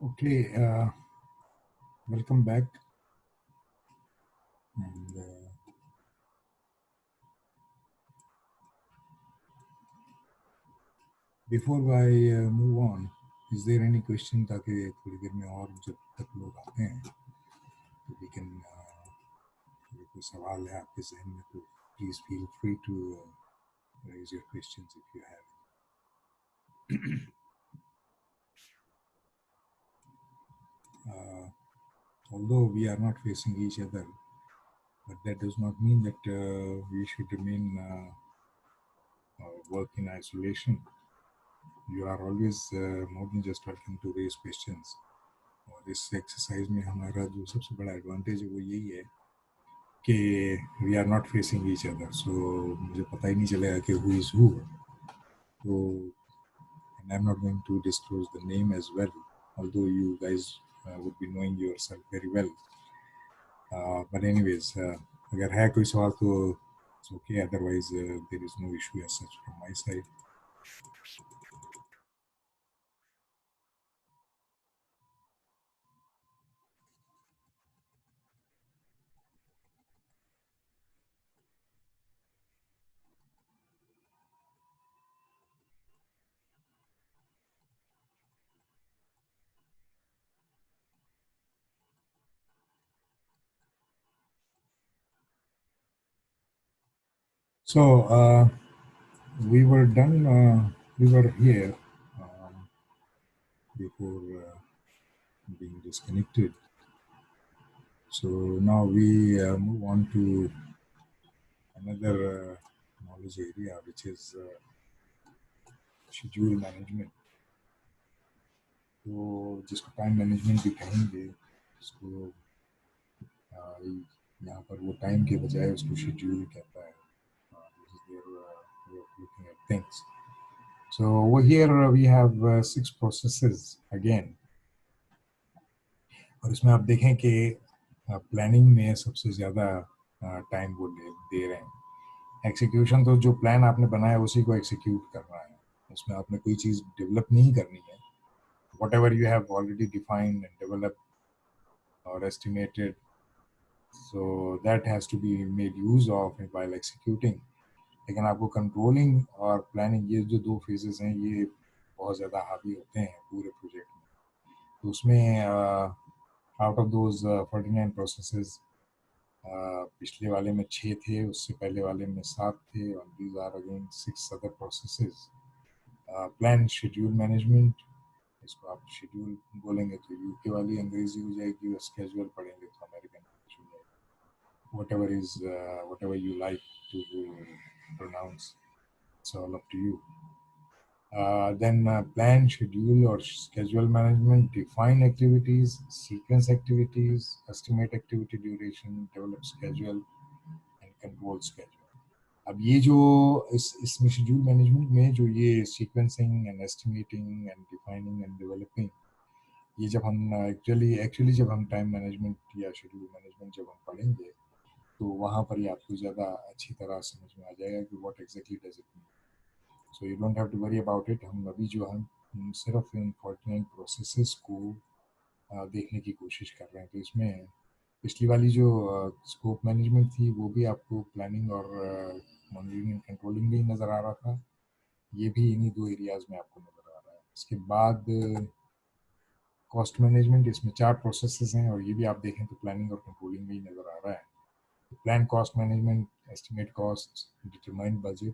Okay, welcome back. And before I move on, is there any question ताकि थोड़ी देर में और जब तक लोग आते हैं तो we can अगर कोई सवाल है आपके जहन में तो please feel free to raise your questions if you have. Although we are not facing each other, but that does not mean that we should remain work in isolation. You are always more than just welcome to raise questions. और इस exercise में हमारा जो सबसे बड़ा advantage है वो यही है कि we are not facing each other, so मुझे पता ही नहीं चलेगा कि हु इज़ हु. तो and I am not going to disclose the name as well, although you guys would be knowing yourself very well. But anyways, अगर है कोई सवाल तो it's okay, otherwise there is no issue as such from my side. So we were done, we were here before being disconnected. So now we move on to another knowledge area, which is schedule management. तो जिसको time management भी कहेंगे, इसको यहाँ पर वो time के बजाय उसको शेड्यूल कहता है. This is their way of looking at things. So over here we have 6 processes again. और इसमें आप देखें कि प्लानिंग में सबसे ज़्यादा टाइम वो दे रहे हैं. एक्सिक्यूशन तो जो प्लान आपने बनाया उसी को एक्सिक्यूट करना है, उसमें आपने कोई चीज़ डेवलप नहीं करनी है. Whatever you have already defined and develop और estimated, so that has to be made use of while executing. लेकिन आपको कंट्रोलिंग और प्लानिंग, ये जो 2 फेजेस हैं, ये बहुत ज़्यादा हावी होते हैं पूरे प्रोजेक्ट में. तो उसमें आउट ऑफ दोज 49 प्रोसेसेस, पिछले वाले में 6 थे, उससे पहले वाले में 7 थे, और these are again 6 other processes. Plan schedule management, इसको आप शेड्यूल बोलेंगे तो यूके वाली अंग्रेजी हो जाएगी, और स्केजुअल पढ़ेंगे तो अमेरिकन हो जाएगी. Whatever you like to pronounce, it's all up to you. Then plan, schedule or schedule management, define activities, sequence activities, estimate activity duration, develop schedule and control schedule. अब ये जो इसमें schedule management में जो ये sequencing and estimating and defining and developing, ये जब हम एक्चुअली जब हम टाइम मैनेजमेंट या शेड्यूल मैनेजमेंट जब हम पढ़ेंगे तो वहाँ पर ही आपको ज़्यादा अच्छी तरह समझ में आ जाएगा कि what exactly does it mean. So you don't have to worry about it. हम अभी जो हम सिर्फ इन 49 प्रोसेसेस को देखने की कोशिश कर रहे हैं. तो इसमें पिछली वाली जो स्कोप मैनेजमेंट थी वो भी आपको प्लानिंग और मॉनिटरिंग एंड कंट्रोलिंग भी नज़र आ रहा था. ये भी इन्हीं 2 एरियाज में आपको नज़र आ रहा है. इसके बाद कॉस्ट मैनेजमेंट, इसमें 4 प्रोसेसेस हैं, और ये भी आप देखें तो प्लानिंग और कंट्रोलिंग में ही नज़र आ रहा है. Plan cost management, estimate cost, determine budget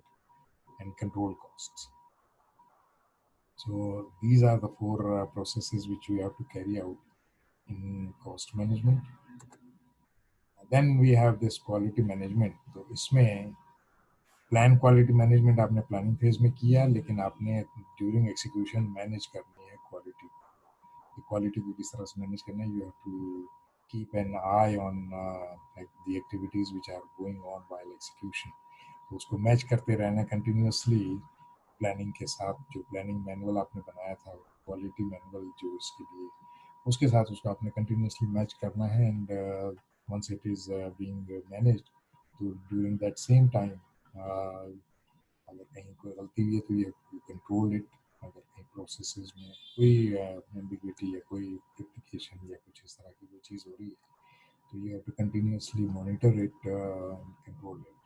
and control costs. So these are the 4 processes which we have to carry out in cost management. Then we have this quality management. तो इसमें plan quality management आपने planning phase में किया, लेकिन आपने during execution manage करनी है quality. Quality को किस तरह से मैनेज करना है, you have to keep an eye on like the activities which are going on while execution. तो उसको मैच करते रहना कंटिन्यूसली प्लानिंग के साथ. जो प्लानिंग मैनुअल आपने बनाया था, क्वालिटी मैनुअल जो इसके लिए, उसके साथ उसको आपने कंटिन्यूसली मैच करना है. And once it is being managed, तो ड्यूरिंग दैट सेम टाइम अगर कहीं कोई गलती हुई है तो यू कंट्रोल इट अगर कहीं प्रोसेसेस में कोई एम्बिग्विटी या कोई डुप्लीकेशन या कुछ इस तरह की कोई चीज़ हो रही है, तो you have to continuously monitor it and control it.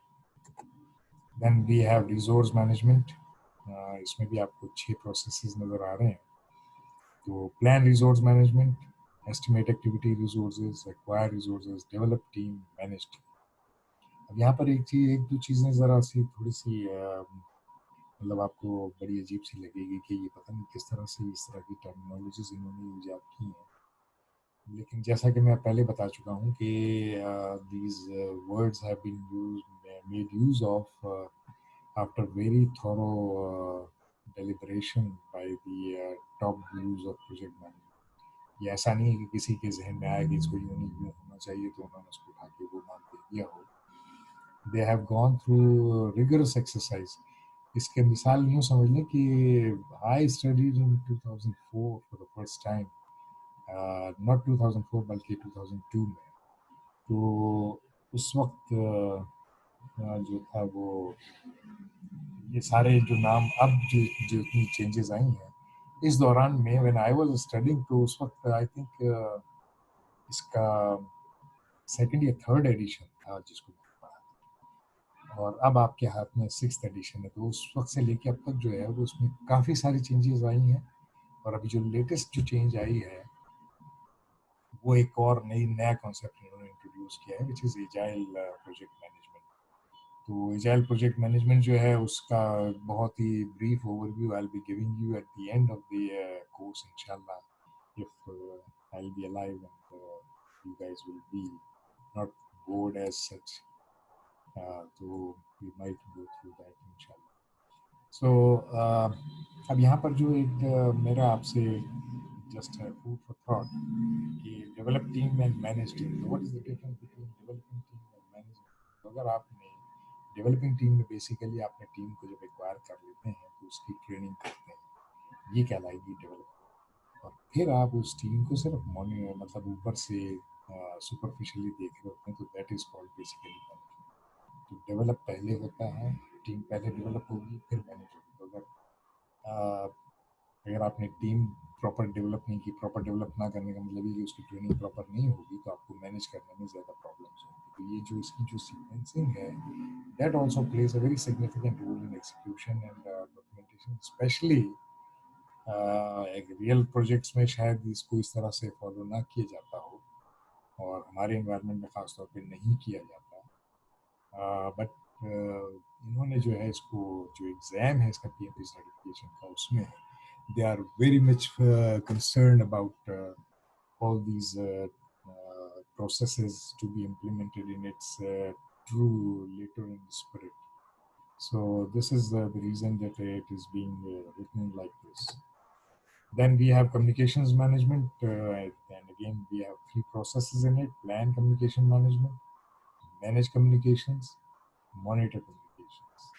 Then we have resource management. इसमें भी आपको 6 प्रोसेसेस नज़र आ रहे हैं. तो plan resource management, estimate activity resources, acquire resources, develop team, manage team. अब यहाँ पर एक दो चीज़ें ज़रा सी थोड़ी सी मतलब आपको बड़ी अजीब सी लगेगी कि ये पता नहीं किस तरह से इस तरह की टर्मिनोलॉजीज इन्होंने ईजाद की हैं. लेकिन जैसा कि मैं पहले बता चुका हूँ कि these words have been made use of after very thorough deliberation by the top gurus of project management. ये ऐसा नहीं है कि किसी के जहन में आया कि इसको यूं नहीं यूं होना चाहिए तो उन्होंने उसको उठा के वो नाम दे दिया हो. They have gone through rigorous exercise. इसके मिसाल यूं समझ लें कि I studied in 2004 for the first time. Not 2004 बल्कि 2002 में. तो उस वक्त जो था वो ये सारे जो नाम अब जो इतनी चेंजेस आई हैं इस दौरान में व्हेन आई वाज स्टडिंग, तो उस वक्त आई थिंक इसका सेकंड या थर्ड एडिशन था जिसको मैंने पढ़ा, और अब आपके हाथ में सिक्स्थ एडिशन है. तो उस वक्त से लेके अब तक जो है वो उसमें काफ़ी सारी चेंजेस आई हैं. और अभी जो लेटेस्ट जो चेंज आई है वो एक और नया कॉन्सेप्ट इन्होंने इंट्रोड्यूस किया है, which is agile project management. तो एजाइल प्रोजेक्ट मैनेजमेंट जो है उसका बहुत ही brief overview I will be giving you at the end of the course इंशाल्लाह, if I'll be alive and you guys will be not bored as such. So we might go through that inshallah. So अब यहाँ पर जो एक मेरा आपसे just food for thought कि develop team and manage team. What is the difference between developing team and managing. तो अगर आपने डेवलपिंग टीम में बेसिकली आपने टीम को जब एक्वायर कर लेते हैं तो उसकी ट्रेनिंग करते हैं, ये कहलाएगी डेवलपमेंट. और फिर आप उस टीम को सिर्फ मॉनिटर मतलब ऊपर से सुपरफिशियली देख रहे होते हैं, तो that is called basically management. तो डेवलप पहले होता है, टीम पहले डेवलप होगी फिर मैनेज होगी. तो अगर आपने टीम प्रॉपर डेवलप नहीं की, प्रॉपर डेवलप ना करने का मतलब ये कि उसकी ट्रेनिंग प्रॉपर नहीं होगी, तो आपको मैनेज करने में ज़्यादा प्रॉब्लम्स होंगी. तो ये जो इसकी जो सीक्वेंसिंग है that also plays a very significant role in execution and documentation, specially एक रियल प्रोजेक्ट्स में शायद इसको इस तरह से फॉलो ना किया जाता हो और हमारे इन्वायरमेंट में ख़ासतौर पे नहीं किया जाता. बट इन्होंने जो है इसको जो एग्ज़ाम है इसका पीएमपी सर्टिफिकेशन का उसमें they are very much concerned about all these processes to be implemented in its true literal spirit. So this is the reason that it is being written like this. Then we have communications management, and again we have three processes in it: plan communication management, manage communications, monitor communications.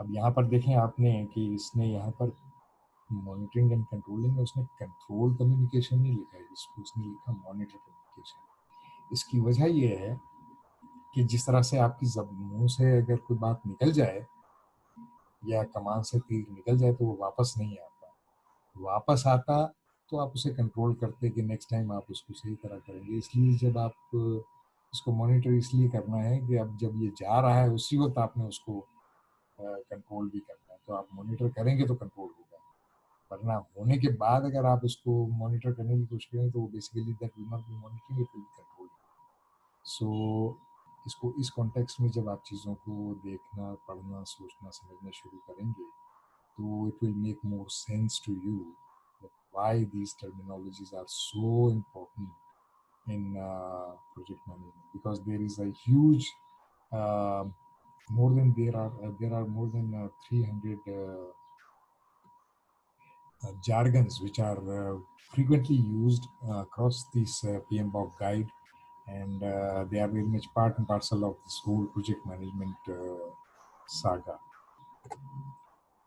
अब यहाँ पर देखें आपने कि इसने यहाँ पर monitoring and controlling में उसने कंट्रोल कम्युनिकेशन नहीं लिखा है, इसको उसने लिखा मॉनिटर कम्युनिकेशन. इसकी वजह ये है कि जिस तरह से आपकी मुंह से अगर कोई बात निकल जाए या कमान से तीर निकल जाए तो वो वापस नहीं आता. वापस आता तो आप उसे कंट्रोल करते कि नेक्स्ट टाइम आप उसको सही तरह करेंगे. इसलिए जब आप इसको मॉनिटर इसलिए करना है कि अब जब ये जा रहा है उसी वक्त आपने उसको कंट्रोल भी करना है. तो आप मॉनिटर करेंगे तो कंट्रोल होगा, वरना होने के बाद अगर आप उसको मॉनिटर करने की कोशिश करें तो basically that will not be monitoring, it will be controlling. So इसको इस कॉन्टेक्स्ट में जब आप चीज़ों को देखना, पढ़ना, सोचना, समझना शुरू करेंगे तो it will make more sense to you why these terminologies are so important in project management, because there is a huge more than there are more than 300 jargons which are frequently used across this PMBOK guide, and they are very much part and parcel of this whole project management saga.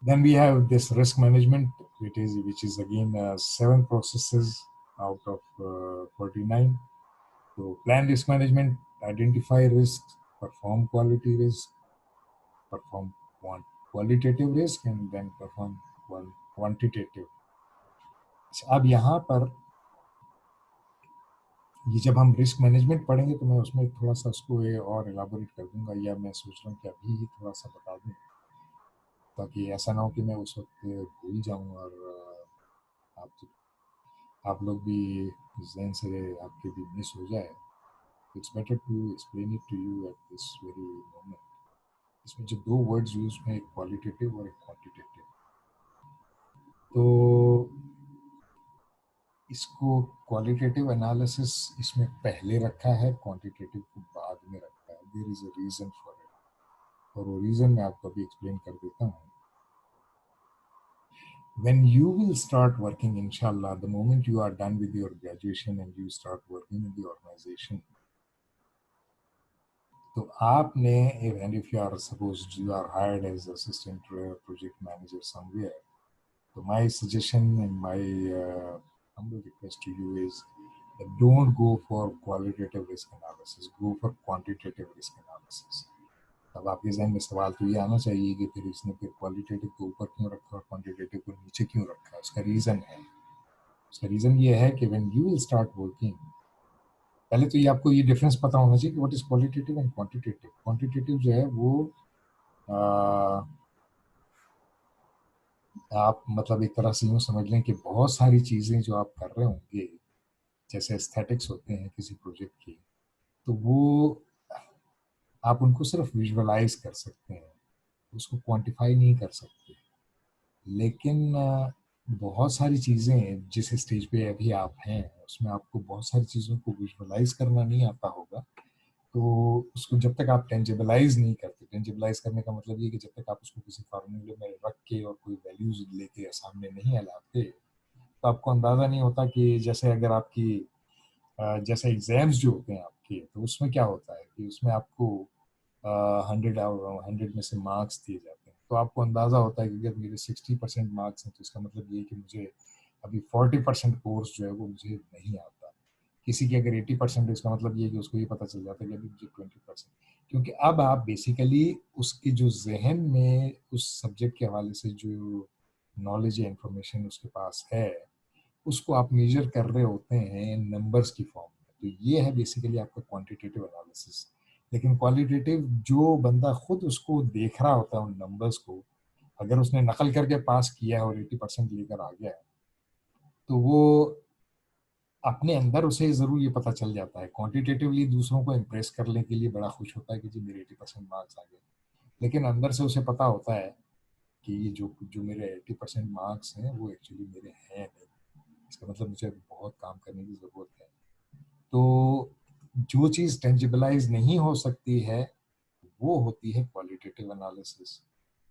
Then we have this risk management, which is again 7 processes out of 49. So plan risk management: identify risks, perform quality risk, perform qualitative risk and then perform quantitative. अब यहाँ पर ये जब हम risk management पढ़ेंगे तो मैं उसमें थोड़ा सा उसको और एलाबोरेट कर दूंगा, या मैं सोच रहा हूँ कि अभी ही थोड़ा सा बता दूं, ताकि ऐसा ना हो कि मैं उस वक्त भूल जाऊं और आप आप लोग भी जहन से आपके भी मिस हो जाए. It's better to explain it to you at this very moment. इसमें जो दो वर्ड्स यूज में, एक क्वालिटेटिव और एक क्वांटिटेटिव. तो इसको क्वालिटेटिव एनालिसिस इसमें पहले रखा है, क्वांटिटेटिव को बाद में रखा है. There is a reason for it, और वो रीजन मैं आपको अभी एक्सप्लेन कर देता हूँ. When you will start working, inshallah, the moment you are done with your graduation and you start working in the organization, तो आपने, and if you are supposed you are hired as assistant project manager somewhere, so my suggestion and my humble request to you is that don't go for qualitative risk analysis, go for quantitative risk analysis. अब आपके जहन में सवाल तो ये आना चाहिए कि फिर इसने फिर क्वालिटेटिव को ऊपर क्यों रखा और क्वांटिटेटिव को नीचे क्यों रखा. उसका रीज़न है. उसका रीज़न ये है कि when you will start working, पहले तो ये आपको ये डिफरेंस पता होना चाहिए कि what is qualitative and quantitative. Quantitative जो है वो आप मतलब एक तरह से यूँ समझ लें कि बहुत सारी चीज़ें जो आप कर रहे होंगे, जैसे एस्थेटिक्स होते हैं किसी प्रोजेक्ट की, तो वो आप उनको सिर्फ विजुअलाइज कर सकते हैं, उसको क्वांटिफाई नहीं कर सकते. लेकिन बहुत सारी चीज़ें जिस स्टेज पे अभी आप हैं उसमें आपको बहुत सारी चीज़ों को विजुअलाइज करना नहीं आता होगा. तो उसको जब तक आप टेंजिबलाइज नहीं करते, टेंजिबलाइज करने का मतलब ये कि जब तक आप उसको किसी फार्मूले में रख के और कोई वैल्यूज लेके सामने नहीं लाते, तो आपको अंदाज़ा नहीं होता कि जैसे अगर आपकी जैसे एग्जाम्स जो होते हैं आपके, तो उसमें क्या होता है कि उसमें आपको 100 में से मार्क्स दिए जाते हैं. तो आपको अंदाज़ा होता है कि अगर मेरे 60% मार्क्स हैं तो इसका मतलब ये कि मुझे अभी 40% कोर्स जो है वो मुझे नहीं आता. किसी की अगर 80% है, इसका मतलब ये है कि उसको ये पता चल जाता है कि अभी मुझे 20%. क्योंकि अब आप बेसिकली उसके जो जहन में उस सब्जेक्ट के हवाले से जो नॉलेज या इंफॉर्मेशन उसके पास है, उसको आप मेजर कर रहे होते हैं नंबर्स की फॉर्म में. तो ये है बेसिकली आपका क्वांटिटेटिव एनालिसिस. लेकिन क्वालिटेटिव, जो बंदा खुद उसको देख रहा होता है उन नंबर्स को, अगर उसने नकल करके पास किया है और 80% लेकर आ गया है, तो वो अपने अंदर उसे जरूर ये पता चल जाता है. क्वांटिटेटिवली दूसरों को इम्प्रेस करने के लिए बड़ा खुश होता है कि जी मेरे 80% मार्क्स आ गए. लेकिन अंदर से उसे पता होता है कि ये जो जो मेरे 80% मार्क्स हैं वो एक्चुअली मेरे हैं नहीं. इसका मतलब मुझे बहुत काम करने की ज़रूरत है. तो जो चीज़ टेंजिबलाइज नहीं हो सकती है वो होती है क्वालिटेटिव एनालिसिस.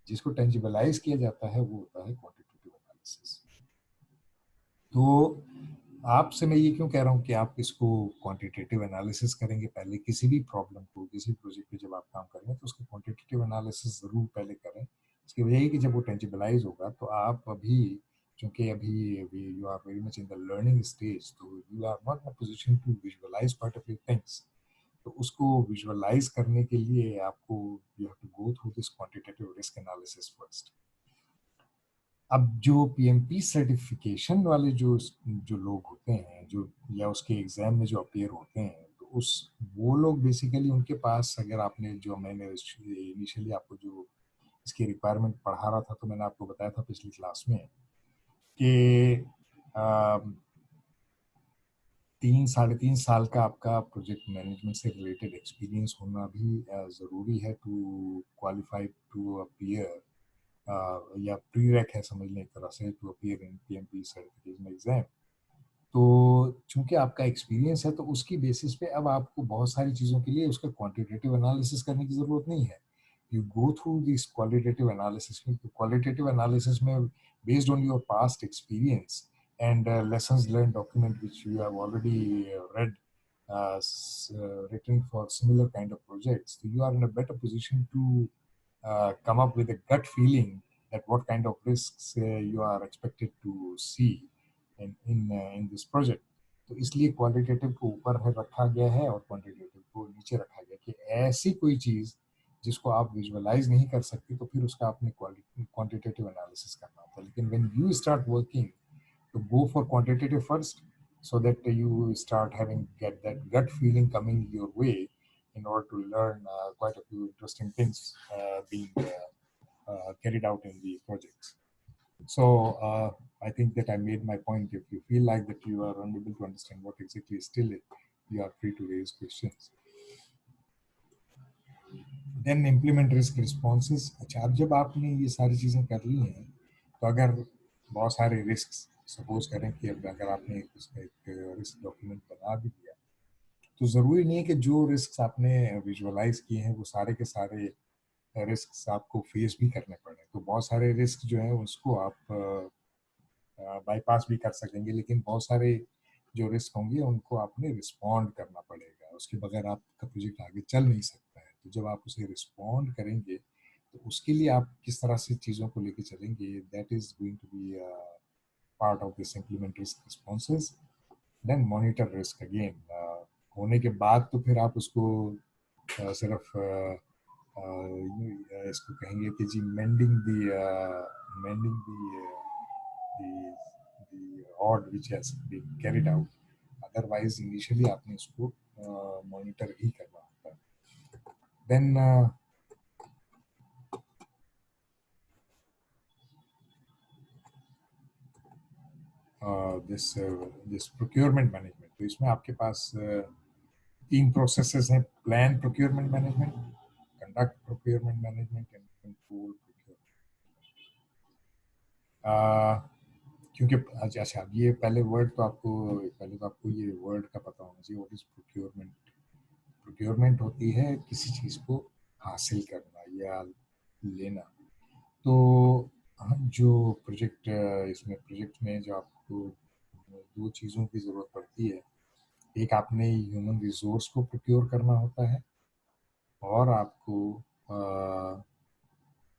जिसको टेंजिबलाइज किया जाता है वो होता है क्वांटिटेटिव एनालिसिस. तो आपसे मैं ये क्यों कह रहा हूँ कि आप इसको क्वांटिटेटिव एनालिसिस करेंगे पहले, किसी भी प्रॉब्लम को, किसी प्रोजेक्ट पे जब आप काम करेंगे तो उसका क्वांटिटेटिव एनालिसिस ज़रूर पहले करें. इसकी वजह है कि जब वो टेंजिबलाइज होगा तो आप अभी, क्योंकि अभी अभी you are very much in the learning stage, तो you are not in a position to visualize part of your things. तो उसको विजुअलाइज करने के लिए आपको you have to go through this quantitative risk analysis first. अब जो PMP certification वाले जो जो लोग होते हैं, जो या उसके एग्जाम में जो अपीयर होते हैं, तो उस वो लोग बेसिकली उनके पास, अगर आपने जो मैंने इनिशियली आपको जो इसकी रिक्वायरमेंट पढ़ा रहा था, तो मैंने आपको बताया था पिछली क्लास में कि 3 साढ़े 3 साल का आपका प्रोजेक्ट मैनेजमेंट से रिलेटेड एक्सपीरियंस होना भी ज़रूरी है टू क्वालिफाई टू अपीयर, या प्री रैक है समझ लें एक तरह से, to appear in PMP certification exam. तो चूंकि आपका एक्सपीरियंस है तो उसकी बेसिस पे अब आपको बहुत सारी चीज़ों के लिए उसका क्वांटिटेटिव एनालिसिस करने की ज़रूरत नहीं है. You go through this qualitative analysis. Qualitative analysis में based on your past experience and lessons learned document which you have already read, written for similar kind of projects, so you are in a better position to come up with a gut feeling that what kind of risks you are expected to see in this project. तो इसलिए qualitative को ऊपर है रखा गया है और quantitative को नीचे रखा गया कि ऐसी कोई चीज़ जिसको आप विजुअलाइज नहीं कर सकते तो फिर उसका आपने क्वालिटी क्वांटिटेटिव एनालिसिस करना होता है. लेकिन when you start working to go for quantitative first, so that you start having get that gut feeling coming your way in order to learn quite a few interesting things being carried out in the projects. So I think that I made my point. If you feel like that you are unable to understand what exactly is still it, you are free to raise questions. Then implement risk responses. अच्छा, अब जब आपने ये सारी चीज़ें कर ली हैं, तो अगर बहुत सारे रिस्क, सपोज करें कि अगर आपने उसका एक रिस्क डॉक्यूमेंट बना भी दिया, तो ज़रूरी नहीं है कि जो रिस्क आपने विजुअलाइज किए हैं वो सारे के सारे रिस्क आपको फेस भी करने पड़े. तो बहुत सारे रिस्क जो है उसको आप बाईपास भी कर सकेंगे, लेकिन बहुत सारे जो रिस्क होंगे उनको आपने रिस्पॉन्ड करना पड़ेगा. उसके बगैर आपका प्रोजेक्ट आगे चल नहीं सकता है. तो जब आप उसे रिस्पॉन्ड करेंगे, तो उसके लिए आप किस तरह से चीज़ों को लेके चलेंगे, that is going to be part of this implement risk responses. Then monitor risk again. होने के बाद तो फिर आप उसको सिर्फ इसको कहेंगे कि जी mending the the odd which has been carried out. Otherwise, initially आपने इसको मॉनिटर ही करना होता है. Then this procurement management. तो इसमें आपके पास तीन प्रोसेसेस हैं: plan procurement management, conduct procurement management and control procurement. क्योंकि अच्छा, अब ये पहले तो आपको ये वर्ड का पता होना चाहिए. What is procurement? प्रोक्योरमेंट होती है किसी चीज़ को हासिल करना या लेना. तो जो प्रोजेक्ट में जो आपको दो चीज़ों की ज़रूरत पड़ती है. एक, आपने ह्यूमन रिसोर्स को प्रोक्योर करना होता है, और आपको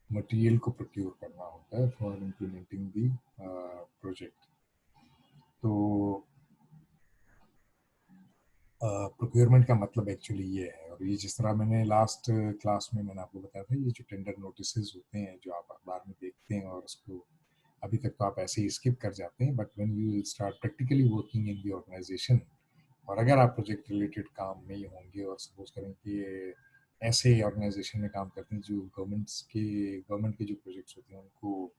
मटेरियल को प्रोक्योर करना होता है फॉर इम्प्लीमेंटिंग दी प्रोजेक्ट. तो प्रोक्योरमेंट का मतलब एक्चुअली ये है. और ये जिस तरह मैंने लास्ट क्लास में मैंने आपको बताया था, ये जो टेंडर नोटिसेस होते हैं जो आप अखबार में देखते हैं, और उसको अभी तक तो आप ऐसे ही स्किप कर जाते हैं, but when you start practically working in the organisation, और अगर आप प्रोजेक्ट रिलेटेड काम में ही होंगे, और सपोज करें कि ऐसे ऑर्गेनाइजेशन में काम करते हैं जो गवर्नमेंट के जो प्रोजेक्ट्स होते हैं उनको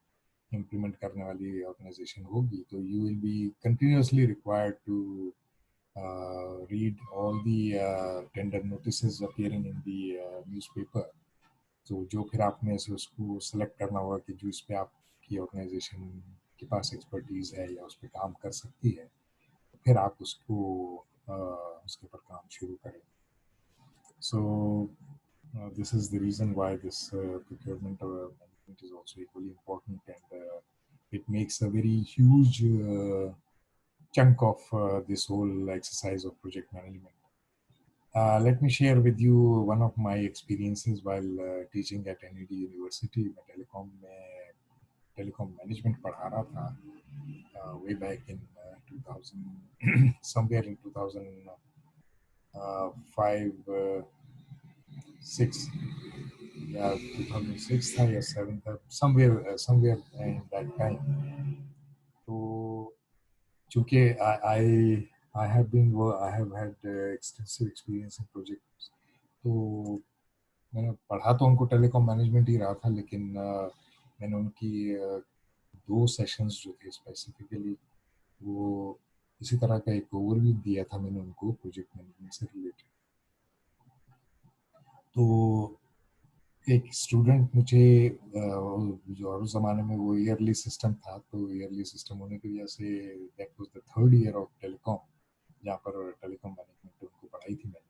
इम्प्लीमेंट करने वाली ऑर्गेनाइजेशन होगी, तो you will be continuously required to read all the tender notices appearing in the newspaper. तो जो फिर आपने से उसको सेलेक्ट करना होगा कि जो इस पे आपकी ऑर्गेनाइजेशन के पास एक्सपर्टीज है या उस पर काम कर सकती है, तो फिर आप उसके ऊपर काम शुरू करें. So this is the reason why this procurement management is also equally important, and it makes a very huge chunk of this whole exercise of project management. Let me share with you one of my experiences while teaching at NED University. मैं telecom management पढ़ा रहा था way back in 2000 somewhere in 2005 6 या 2006 था या 7 था, somewhere in that time. तो चूँकि I have had extensive experience in projects, तो मैंने पढ़ा तो उनको टेलीकॉम मैनेजमेंट ही रहा था, लेकिन मैंने उनकी दो सेशंस जो थे स्पेसिफिकली, वो इसी तरह का एक ओवरव्यू दिया था मैंने उनको प्रोजेक्ट मैनेजमेंट से रिलेटेड. तो एक स्टूडेंट मुझे जो उस ज़माने में वो ईयरली सिस्टम था, तो ईयरली सिस्टम होने की वजह say that was the third year of telecom, जहाँ पर टेलीकॉम मैनेजमेंट उनको पढ़ाई थी मैंने.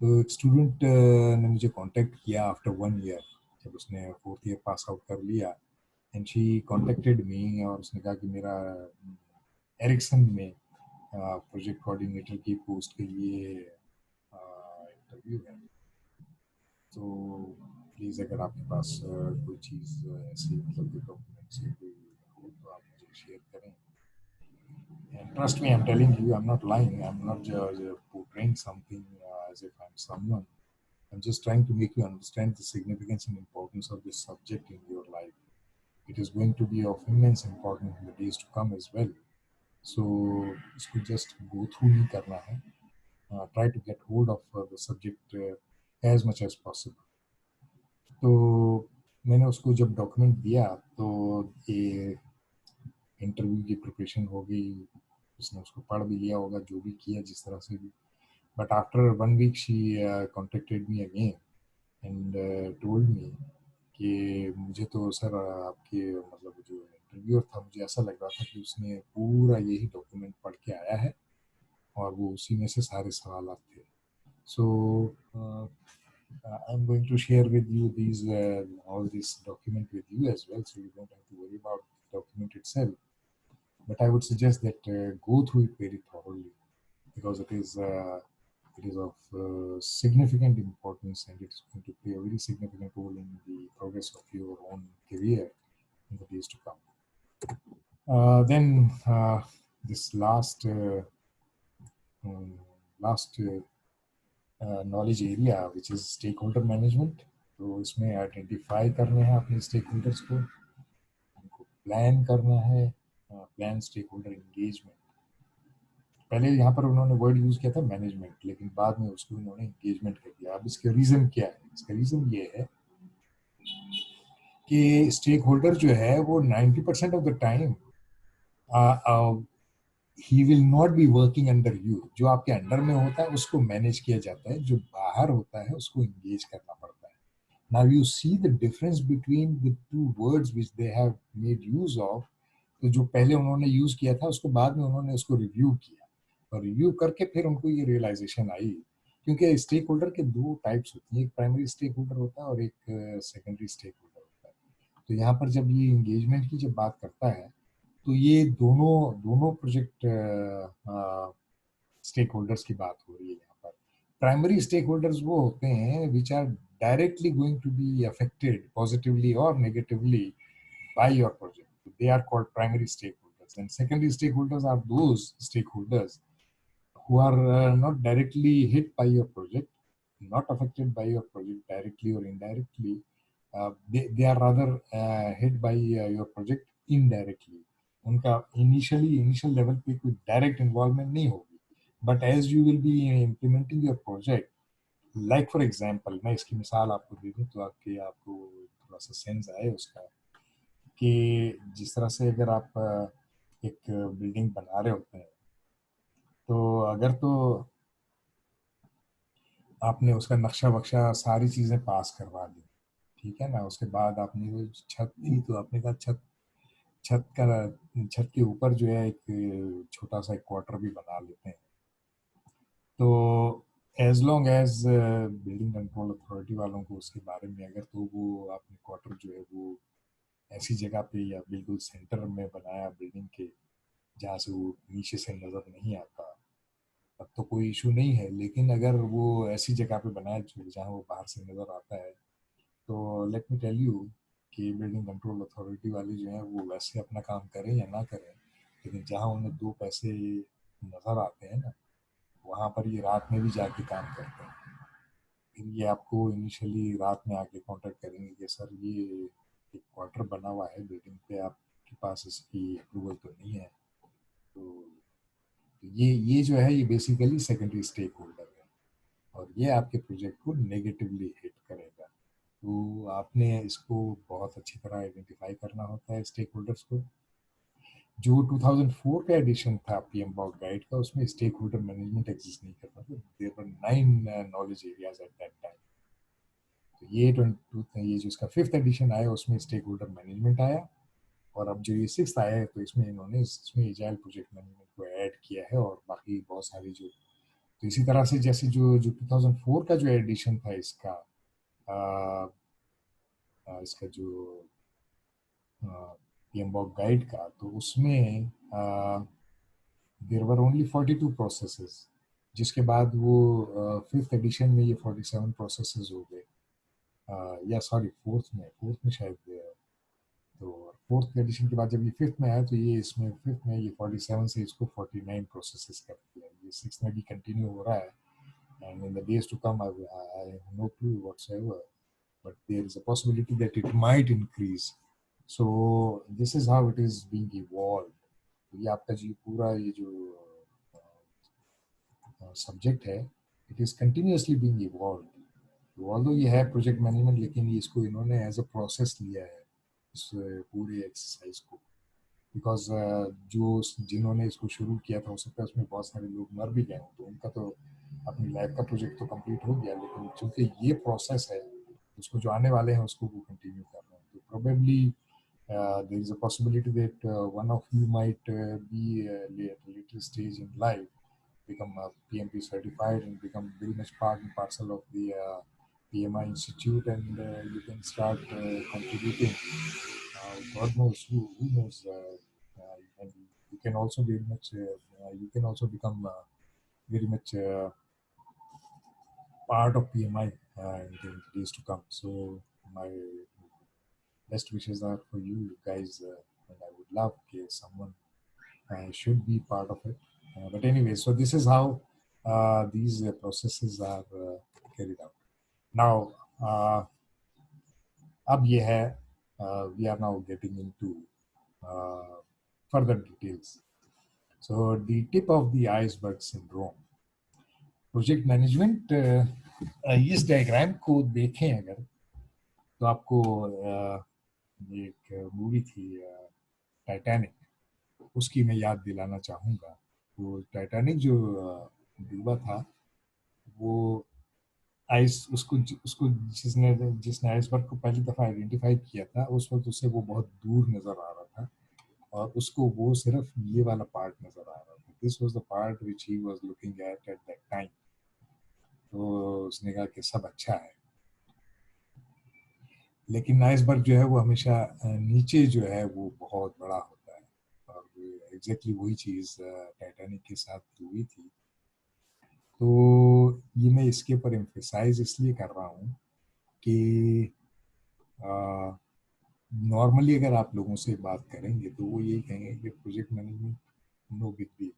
तो एक स्टूडेंट ने मुझे कांटेक्ट किया आफ्टर 1 ईयर, जब उसने फोर्थ ईयर पास आउट कर लिया, एंड शी कांटेक्टेड मी, और उसने कहा कि मेरा एरिक्सन में प्रोजेक्ट कोऑर्डिनेटर की पोस्ट के लिए इंटरव्यू है. तो प्लीज़ अगर आपके पास कोई चीज़ ऐसी मतलब डॉक्यूमेंट से कोई हो तो आप मुझे शेयर करें. And trust me, I'm telling you, I'm not lying. I'm not portraying something as if I'm someone. I'm just trying to make you understand the significance and importance of this subject in your life. it is going to be of immense importance in the days to come as well. So इसको just go through नहीं करना है. Try to get hold of the subject as much as possible. तो मैंने उसको जब document दिया तो ये इंटरव्यू की प्रिपरेशन हो गई, उसने उसको पढ़ भी लिया होगा जो भी किया जिस तरह से भी. But after 1 week she contacted me again and told me कि मुझे तो सर आपके मतलब जो इंटरव्यूअर था मुझे ऐसा लग रहा था कि उसने पूरा यही डॉक्यूमेंट पढ़ के आया है और वो उसी में से सारे सवाल थे. सो I'm going to share with you these all this document with you as well, so you don't have to worry about the document itself. But I would suggest that go through it very thoroughly because it is of significant importance and it's going to play a very significant role in the progress of your own career in the days to come. Then this last knowledge area which is stakeholder management. तो इसमें identify करने हैं अपने stake holders को, उनको plan करना है. Plan stake holder engagement, पहले यहाँ पर उन्होंने वर्ड यूज किया था मैनेजमेंट, लेकिन बाद में उसको उन्होंने एंगेजमेंट कर दिया. अब इसका रीजन क्या है? इसका रीजन ये है कि स्टेक होल्डर जो है वो 90% of the time he will not be working under you. जो आपके अंडर में होता है उसको मैनेज किया जाता है, जो बाहर होता है उसको एंगेज करना पड़ता है. Now you see the difference between the two words which they have made use of. तो जो पहले उन्होंने यूज किया था उसको बाद में उन्होंने उसको रिव्यू किया और रिव्यू करके फिर उनको ये रियलाइजेशन आई. क्योंकि स्टेक होल्डर के दो टाइप्स होती हैं, एक प्राइमरी स्टेक होल्डर होता है और एक सेकेंडरी स्टेक होल्डर होता है. तो यहाँ पर जब ये एंगेजमेंट की जब बात करता है तो ये दोनों दोनों प्रोजेक्ट स्टेक होल्डर्स की बात हो रही है यहाँ पर. प्राइमरी स्टेक होल्डर्स वो होते हैं which are directly going to be affected positively और negatively by your project. They are called primary stakeholders. And secondary stakeholders are those stakeholders who are not directly hit by your project, not affected by your project directly or indirectly. They are rather hit by your project indirectly. उनका initial level पे कोई direct involvement नहीं होगी. But as you will be implementing your project, like for example, मैं इसकी मिसाल आपको दे दूँ तो आपको थोड़ा सा सेंस आए उसका, कि जिस तरह से अगर आप एक बिल्डिंग बना रहे होते हैं तो अगर तो आपने उसका नक्शा वक्शा सारी चीज़ें पास करवा दी, ठीक है ना, उसके बाद आपने वो छत थी तो आपने कहा छत के ऊपर जो है एक छोटा सा एक क्वार्टर भी बना लेते हैं. तो as long as building control authority वालों को उसके बारे में अगर तो वो आपने क्वार्टर जो है वो ऐसी जगह पे या बिल्कुल सेंटर में बनाया बिल्डिंग के जहाँ से वो नीचे से नज़र नहीं आता, तब तो कोई इशू नहीं है. लेकिन अगर वो ऐसी जगह पे बनाया जहाँ वो बाहर से नज़र आता है तो लेट मी टेल यू कि बिल्डिंग कंट्रोल अथॉरिटी वाले जो हैं वो वैसे अपना काम करें या ना करें, लेकिन जहाँ उन्हें दो पैसे नज़र आते हैं ना वहाँ पर ये रात में भी जाके काम करते हैं. फिर ये आपको इनिशियली रात में आके कांटेक्ट करेंगे कि सर ये एक क्वार्टर बना हुआ है बिल्डिंग पे, आपके पास इसकी अप्रूवल तो नहीं है. तो ये जो है ये बेसिकली सेकेंडरी स्टेक होल्डर है और ये आपके प्रोजेक्ट को नेगेटिवली हिट करेगा. तो आपने इसको बहुत अच्छी तरह आइडेंटिफाई करना होता है स्टेक होल्डर्स को. जो 2004 का एडिशन था पीएम बॉट गाइड का उसमें स्टेक होल्डर मैनेजमेंट एग्जिस्ट नहीं करता था. There were 9 knowledge areas at that time. तो ये जो इसका फिफ्थ एडिशन आया उसमें स्टेक होल्डर मैनेजमेंट आया और अब जो ये सिक्स आया है तो इसमें इन्होंने इसमें एजाइल प्रोजेक्ट मैनेजमेंट को ऐड किया है और बाकी बहुत सारी जो. तो इसी तरह से जैसे जो जो 2004 का जो एडिशन था इसका इसका जो पीएमबॉक गाइड का, तो उसमें देयर वर ओनली 42 प्रोसेसेस, जिसके बाद वो फिफ्थ एडिशन में ये 47 प्रोसेसेस हो गए. या सॉरी फोर्थ में शायद. तो फोर्थ एडिशन के बाद जब ये फिफ्थ में आया तो ये इसमें फिफ्थ में ये 47 से इसको 49 प्रोसेसेस कर दिया. ये सिक्स में भी कंटिन्यू हो रहा है and in the days to come I have no clue whatsoever, but there is a possibility that it might increase so this is how it is being evolve. ये आपका जी पूरा ये जो सब्जेक्ट है, it is continuously being evolve. Although ये है project management, लेकिन इसको इन्होंने एज अ प्रोसेस लिया है इस पूरे एक्सरसाइज को। बिकॉज जो जिन्होंने इसको शुरू किया था, हो सकता है उसमें बहुत सारे लोग मर भी गए हों, तो उनका तो अपनी लाइफ का प्रोजेक्ट तो कंप्लीट हो गया, लेकिन चूंकि ये प्रोसेस है, उसको जो आने वाले हैं उसको वो कंटिन्यू कर रहे हैं। तो probably there is a possibility that one of you might be at a later stage in life become PMP certified and become very much part and parcel of the PMI Institute, and you can start contributing. God knows who knows, and you can also very much you can also become very much part of PMI in the days to come. So my best wishes are for you guys, and I would love if someone should be part of it. But anyway, so this is how these processes are carried out. Now, अब ये है, we are now getting into further details. So the tip of the iceberg syndrome. Project management, इस diagram को देखें अगर, तो आपको एक मूवी थी टाइटैनिक, उसकी मैं याद दिलाना चाहूँगा। तो टाइटैनिक जो डूबा था, वो आइस उसको उसको जिसने जिसने आइसबर्ग को पहली दफ़ा आइडेंटिफाई किया था, उस वक्त उसे वो बहुत दूर नज़र आ रहा था, और उसको वो सिर्फ ये वाला पार्ट नज़र आ रहा था। This was the part which he was looking at that time. तो उसने कहा कि सब अच्छा है, लेकिन आइसबर्ग जो है वो हमेशा नीचे जो है वो बहुत बड़ा होता है, और एग्जैक्टली वही चीज़ टाइटैनिक के साथ हुई थी। तो ये मैं इसके ऊपर एम्फेसाइज इसलिए कर रहा हूँ कि नॉर्मली अगर आप लोगों से बात करेंगे तो वो यही कहेंगे कि project management no big deal,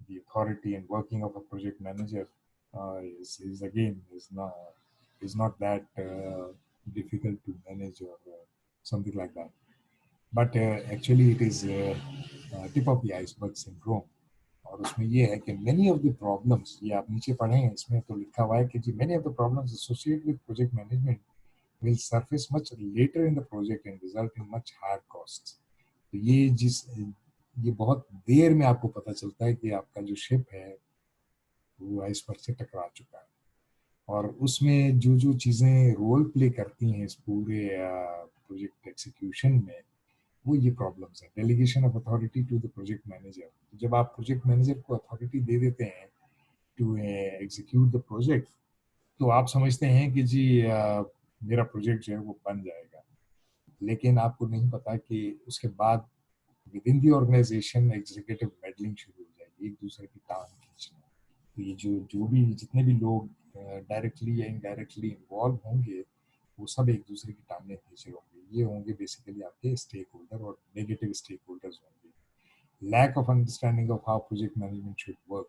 the authority and working of a project manager is again is not that difficult to manage, or something like that. But actually it is tip of the iceberg syndrome. और उसमें ये है कि many of the problems, ये आप नीचे पढ़े हैं, इसमें तो लिखा हुआ है कि जी many of the problems associated with project management will surface much later in the project and result in much higher costs. तो ये बहुत देर में आपको पता चलता है कि आपका जो शिप है वो आइसबर्ग से टकरा चुका है, और उसमें जो जो चीज़ें रोल प्ले करती हैं इस पूरे प्रोजेक्ट एक्सिक्यूशन में, वो ये प्रॉब्लम्स हैं। Delegation of authority to the project manager. जब आप प्रोजेक्ट मैनेजर को अथॉरिटी दे देते हैं टू एग्जीक्यूट द प्रोजेक्ट, तो आप समझते हैं कि जी मेरा प्रोजेक्ट जो है वो बन जाएगा, लेकिन आपको नहीं पता कि उसके बाद within the organisation executive meddling शुरू हो जाएगी, एक दूसरे की टांग खींचना। तो ये जो जो भी जितने भी लोग डायरेक्टली या इनडायरेक्टली इन्वॉल्व होंगे, वो सब एक दूसरे की टांगें खींच रहे होंगे। ये होंगे बेसिकली आपके स्टेक होल्डर, और नेगेटिव स्टेक होल्डर्स होंगे। Lack of understanding of how project management should work.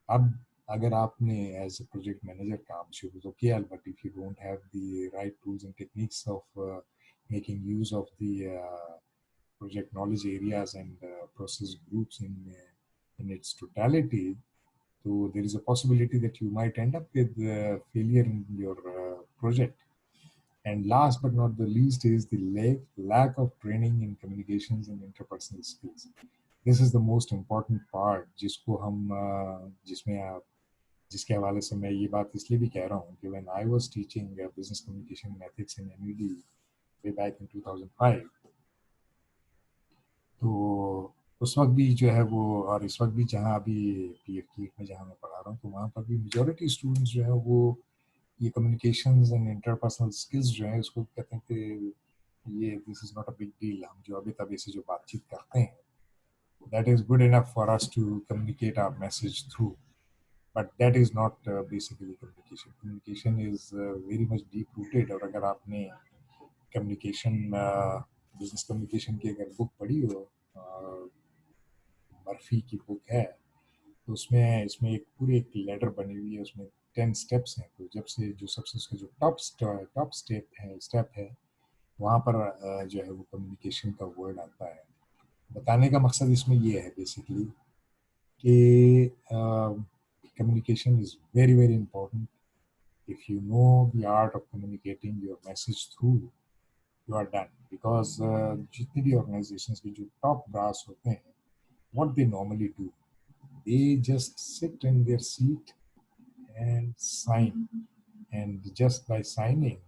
अब अगर आपने एज अ प्रोजेक्ट मैनेजर काम शुरू तो किया, but if you don't have the right tools and techniques of making use of the project knowledge areas and process groups in its totality, so there is a possibility that you might end up with failure in your project. And last but not the least is the lack of training in communications and interpersonal skills. This is the most important part, जिसको हम जिसमें आप जिसके हवाले से मैं ये बात इसलिए भी कह रहा हूँ कि when I was teaching business communication and ethics in MED way back in 2005, तो उस वक्त भी जो है वो, और इस वक्त भी जहाँ अभी PFT में जहाँ मैं पढ़ा रहा हूँ, तो वहाँ पर भी मेजोरिटी स्टूडेंट्स जो है वो ये कम्युनिकेशंस एंड इंटरपर्सनल स्किल्स जो है उसको कहते हैं कि ये this is not a big deal. हम जो अभी तभी से जो बातचीत करते हैं, that is good enough for us to communicate our message through, but that is not basically communication. Communication is very much deep rooted. और अगर आपने कम्युनिकेशन बिजनेस कम्युनिकेशन की अगर बुक पढ़ी हो, मर्फी की बुक है, तो उसमें इसमें एक पूरी एक लेटर बनी हुई है, उसमें 10 स्टेप्स हैं। तो जब से जो सबसे उसका जो टॉप स्टेप है वहाँ पर जो है वो कम्युनिकेशन का वर्ड आता है। बताने का मकसद इसमें ये है बेसिकली कि communication is very very important. If you know the art of communicating your message through, you are done. Because जितनी भी organizations के जो top brass होते हैं, what they normally do, they just sit in their seat and sign, and just by signing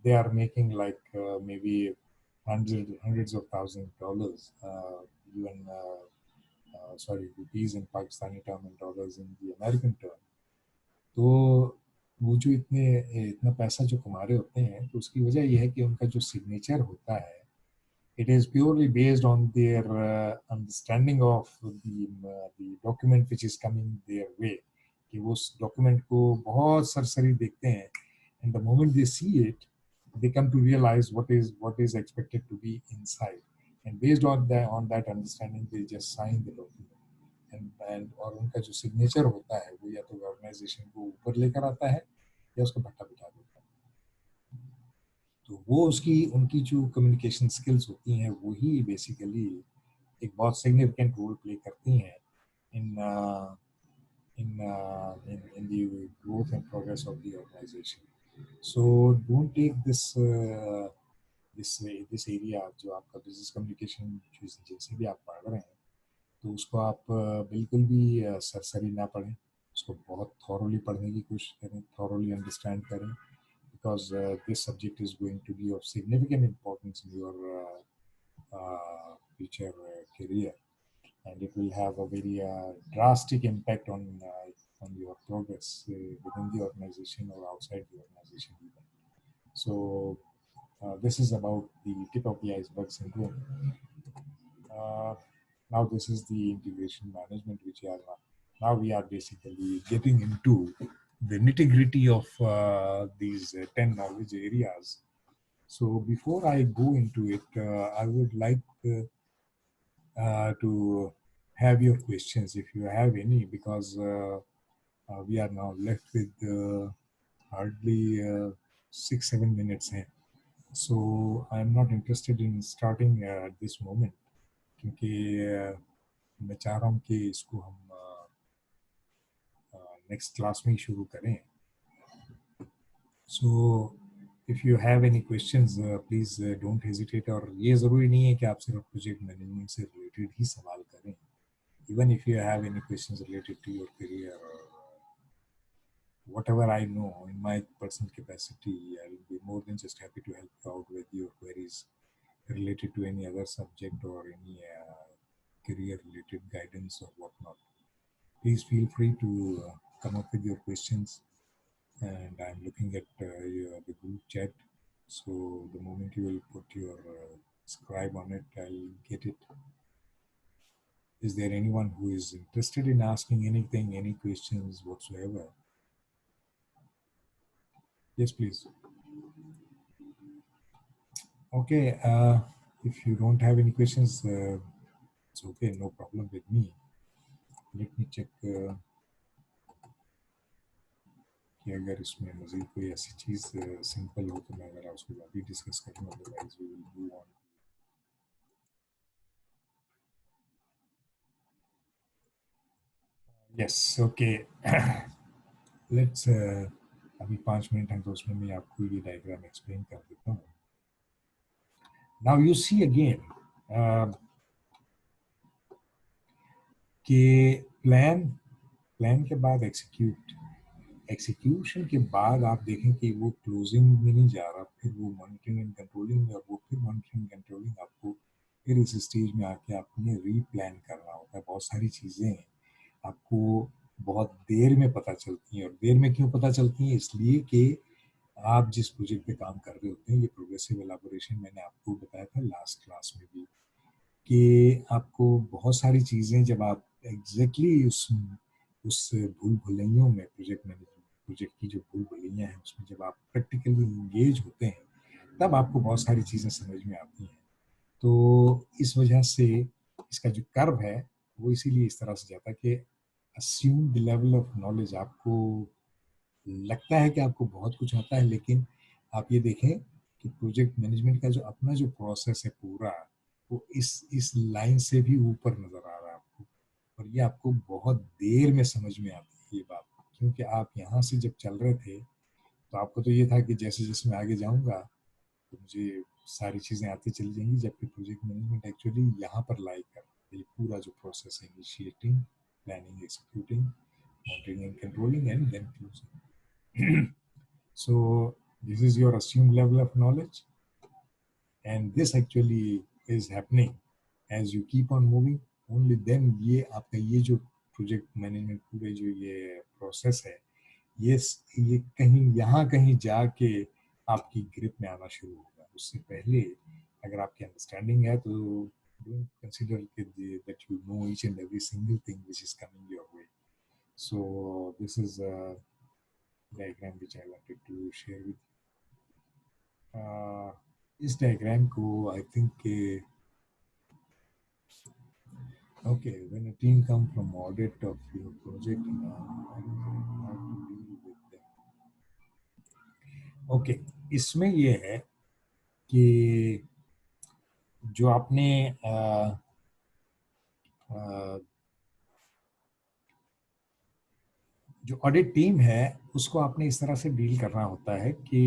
they are making like maybe hundreds of thousands of dollars, even sorry, rupees in Pakistani term and dollars in the American term. तो वो जो इतना पैसा जो कमा रहे होते हैं, तो उसकी वजह ये है कि उनका जो सिग्नेचर होता है, it is purely based on their understanding of the document which is coming their way, कि वो उस document को बहुत सरसरी देखते हैं, and the moment they see it, they come to realize what is expected to be inside, and based on that understanding they just sign the document. And और उनका जो सिग्नेचर होता है वो या तो ऑर्गेनाइजेशन को ऊपर लेकर आता है या उसको भट्टा बिठा देता है। तो वो उसकी उनकी जो कम्युनिकेशन स्किल्स होती हैं वही बेसिकली एक बहुत सिग्निफिकेंट रोल प्ले करती हैं इन in the growth and progress of the organization. So don't take this area जो आपका बिजनेस कम्युनिकेशन जैसे भी आप पढ़ रहे हैं, तो उसको आप बिल्कुल भी सरसरी ना पढ़ें, उसको बहुत थॉरोली पढ़ने की कोशिश करें, थॉरोली अंडरस्टैंड करें, because this subject is going to be of significant importance in your future career, and it will have a very drastic impact on your progress within the organization or outside the organization even. So this is about the tip of the iceberg syndrome. Uh, Now this is the integration management, which are now we are basically getting into the nitty gritty of these 10 knowledge areas. So before I go into it, I would like to have your questions if you have any, because we are now left with hardly 6-7 minutes here. So I'm not interested in starting at this moment, क्योंकि मैं चाह रहा हूँ कि इसको हम next class में ही शुरू करें. So if you have any questions please don't hesitate. और ये ज़रूरी नहीं है कि आप सिर्फ प्रोजेक्ट मैनेजमेंट से रिलेटेड ही सवाल करें. Even if you have any questions related to your career और whatever I know in my personal capacity, I will be more than just happy to help you out with your queries related to any other subject or any career related guidance or whatnot. Please feel free to come up with your questions, and I'm looking at the group chat. So the moment you will put your scribe on it, I'll get it. Is there anyone who is interested in asking anything, any questions whatsoever? Yes, please. Okay, if you don't have any questions, it's okay, no problem with me. Let me check कि अगर इसमें मज़ीद कोई ऐसी चीज़ simple हो तो मैं अगर उसको अभी डिस्कस करूँ, otherwise we will move on. Yes, okay. Let's अभी 5 मिनट हैं तो उसमें मैं आपको ये डायग्राम एक्सप्लेन कर देता हूँ. नाउ यू सी अगेन कि प्लान के बाद एग्जीक्यूशन के बाद आप देखें कि वो क्लोजिंग में नहीं जा रहा, फिर वो मॉनिटरिंग एंड कंट्रोलिंग में, और वो फिर मॉनिटरिंग कंट्रोलिंग आपको फिर इस स्टेज में आके आपने रीप्लान करना होता है. बहुत सारी चीज़ें आपको बहुत देर में पता चलती हैं. और देर में क्यों पता चलती हैं? इसलिए कि आप जिस प्रोजेक्ट पे काम कर रहे होते हैं, ये प्रोग्रेसिव एलाबोरेशन मैंने आपको बताया था लास्ट क्लास में भी, कि आपको बहुत सारी चीज़ें जब आप एग्जैक्टली उस भूल भुलैयों में, प्रोजेक्ट की जो भूल भुलैया हैं उसमें जब आप प्रैक्टिकली इंगेज होते हैं, तब आपको बहुत सारी चीज़ें समझ में आती हैं. तो इस वजह से इसका जो कर्व है वो इसीलिए इस तरह से जाता है कि assume the level of knowledge. आपको लगता है कि आपको बहुत कुछ आता है, लेकिन आप ये देखें कि प्रोजेक्ट मैनेजमेंट का जो अपना जो प्रोसेस है पूरा, वो इस लाइन से भी ऊपर नजर आ रहा है आपको, और ये आपको बहुत देर में समझ में आती है ये बात, क्योंकि आप यहाँ से जब चल रहे थे तो आपको तो ये था कि जैसे जैसे मैं आगे जाऊंगा तो मुझे सारी चीज़ें आती चली जाएंगी, जबकि प्रोजेक्ट मैनेजमेंट एक्चुअली यहाँ पर लाई कर ये पूरा जो प्रोसेस है, initiating, planning, executing, monitoring and controlling, and then closing. So this is your assumed level of knowledge, and this actually is happening as you keep on moving. Only then ये आपका ये जो प्रोजेक्ट मैनेजमेंट पूरे जो ये process है, ये कहीं यहाँ कहीं जाके आपकी ग्रिप में आना शुरू होगा। उससे पहले अगर आपकी अंडरस्टैंडिंग है तो don't consider that you know each and every single thing which is coming your way. So this is a diagram which I wanted to share with you. इस diagram को I think okay, when a team comes from audit of your project, how to deal with them. Okay, इसमें ये है कि जो आपने जो audit team है उसको आपने इस तरह से डील करना होता है कि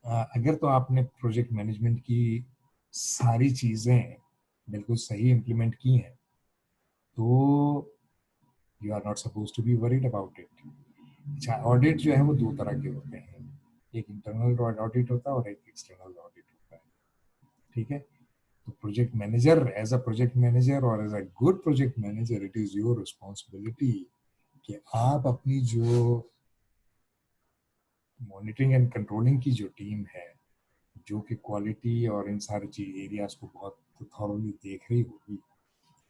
अगर तो आपने प्रोजेक्ट मैनेजमेंट की सारी चीज़ें बिल्कुल सही इम्प्लीमेंट की हैं तो you are not suppose to be worried about it. अच्छा, ऑडिट जो है वो दो तरह के होते हैं, एक इंटरनल ऑडिट होता है और एक एक्सटर्नल ऑडिट होता है. ठीक है, तो project manager, as a project manager और as a good project manager, it is your responsibility कि आप अपनी जो मॉनिटरिंग एंड कंट्रोलिंग की जो टीम है, जो कि क्वालिटी और इन सारी चीज एरियाज को बहुत थॉरली देख रही होगी,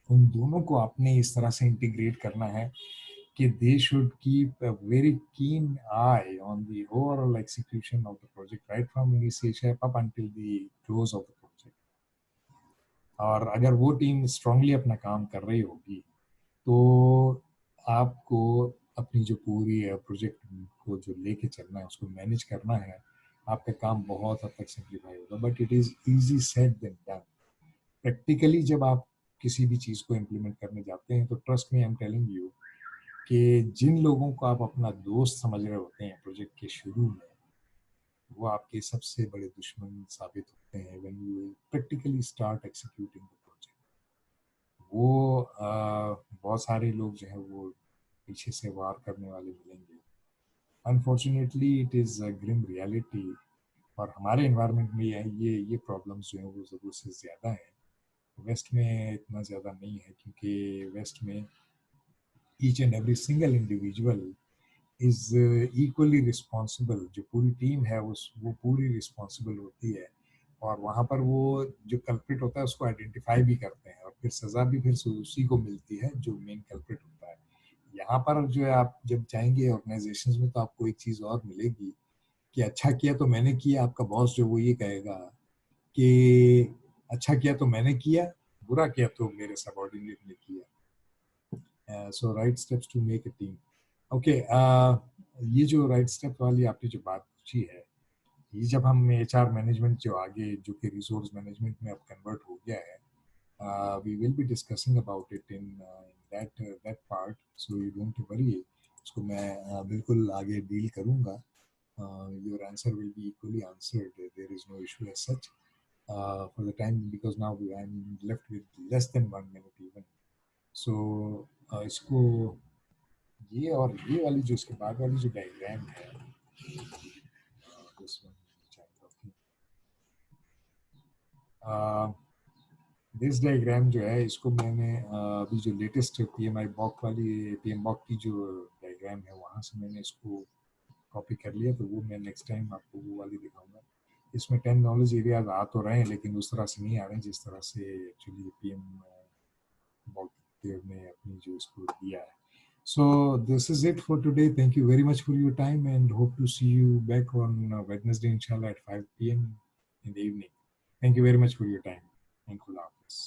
उन दोनों को आपने इस तरह से इंटीग्रेट करना है कि they should keep a very keen eye on the overall execution of the project right from initiation up until the close of the project. और अगर वो टीम स्ट्रांगली अपना काम कर रही होगी तो आपको अपनी जो पूरी प्रोजेक्ट को जो लेके चलना है, उसको मैनेज करना है, आपका काम बहुत हद तक सिंप्लीफाई होगा. But it is easy said than done. Practically जब आप किसी भी चीज़ को इम्प्लीमेंट करने जाते हैं तो trust me, I am telling you कि जिन लोगों को आप अपना दोस्त समझ रहे होते हैं प्रोजेक्ट के शुरू में, वो आपके सबसे बड़े दुश्मन साबित होते हैं when you practically start executing the project. वो बहुत सारे लोग जो है वो पीछे से वार करने वाले मिलेंगे. Unfortunately it is a grim reality. और हमारे इन्वायरमेंट में ये प्रॉब्लम्स जो हैं वो ज़रूरत से ज़्यादा है. वेस्ट में इतना ज़्यादा नहीं है क्योंकि वेस्ट में each and every single individual is equally responsible. जो पूरी टीम है वो पूरी रिस्पॉन्सिबल होती है, और वहाँ पर वो जो कल्प्रिट होता है उसको आइडेंटिफाई भी करते हैं और फिर सज़ा भी फिर उसी को मिलती है जो मेन कल्प्रिट होता है. यहाँ पर जो है आप जब जाएंगे ऑर्गेनाइजेशंस में तो आपको एक चीज़ और मिलेगी कि अच्छा किया तो मैंने किया. आपका बॉस जो वो ये कहेगा कि अच्छा किया तो मैंने किया, बुरा किया तो मेरे सबऑर्डिनेट ने किया. So right steps to make a team. Okay, ये जो राइट स्टेप वाली आपने जो बात पूछी है, ये जब हम एचआर मैनेजमेंट जो आगे जो कि रिसोर्स मैनेजमेंट में अब कन्वर्ट हो गया है, we will be discussing about it in that part, so you don't worry. उसको मैं बिल्कुल आगे डील करूंगा. Your answer will be equally answered, there is no issue as such for the time, because now I am left with less than 1 minute even. So इसको ये और ये वाली जो इसके बाद वाली जो डायग्राम है, this one which I'm talking, this diagram जो है इसको मैंने अभी जो लेटेस्ट पीएमआई बॉक वाली पीएम बॉक की जो डायग्राम है वहाँ से मैंने इसको कॉपी कर लिया, तो वो मैं नेक्स्ट टाइम आपको वो वाली दिखाऊंगा. इसमें 10 नॉलेज एरियाज आ तो रहे हैं लेकिन उस तरह से नहीं आ रहे हैं जिस तरह से एक्चुअली पीएम बॉक ने अपनी जो इसको दिया है. So this is it for today. Thank you very much for your time and hope to see you back on Wednesday inshallah at 5 p.m. in the evening. Thank you very much for your time and Khuda Hafiz.